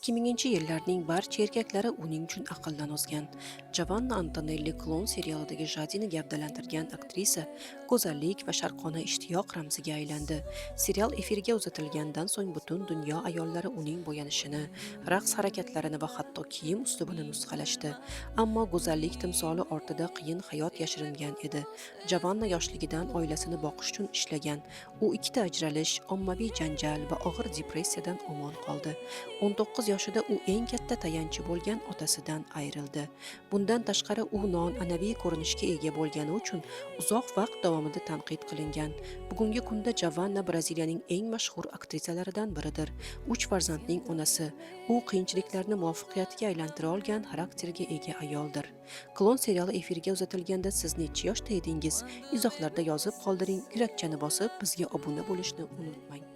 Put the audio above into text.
2000-yillarning barcha erkaklari uning uchun aqldan o'sgan. Javanna Antonelli Klon serialidagi Jadini gavdalantirgan aktrisa go'zallik va sharqona ishtiyoq ramziga aylandi. Serial efirga uzatilgandan so'ng butun dunyo ayollari uning bo'yanishini, raqs harakatlarini va hatto kiyim uslubini nusxalashdi. Ammo go'zallik timsoli ortida qiyin hayot yashiringan edi. Javanna yoshligidan oilasini boqish uchun ishlagan. U ikkita ajralish, ommaviy janjal va og'ir depressiyadan omon qoldi. 19 yoshida u eng katta tayanchi bo'lgan otasidan ayrildi. Bundan tashqari u noan'anaviy ko'rinishga ega bo'lgani uchun uzoq vaqt davomida tanqid qilingan. Bugungi kunda Javanna Braziliyaning eng mashhur aktrisalaridan biridir. 3 farzandning onasi. U qiyinchiliklarni muvaffaqiyatga aylantira olgan xarakterga ega ayoldir. Klon seriali efirga uzatilganda siz necha yoshda edingiz? Izohlarda yozib qoldiring, yurakchani bosib bizga obuna bo'lishni unutmang.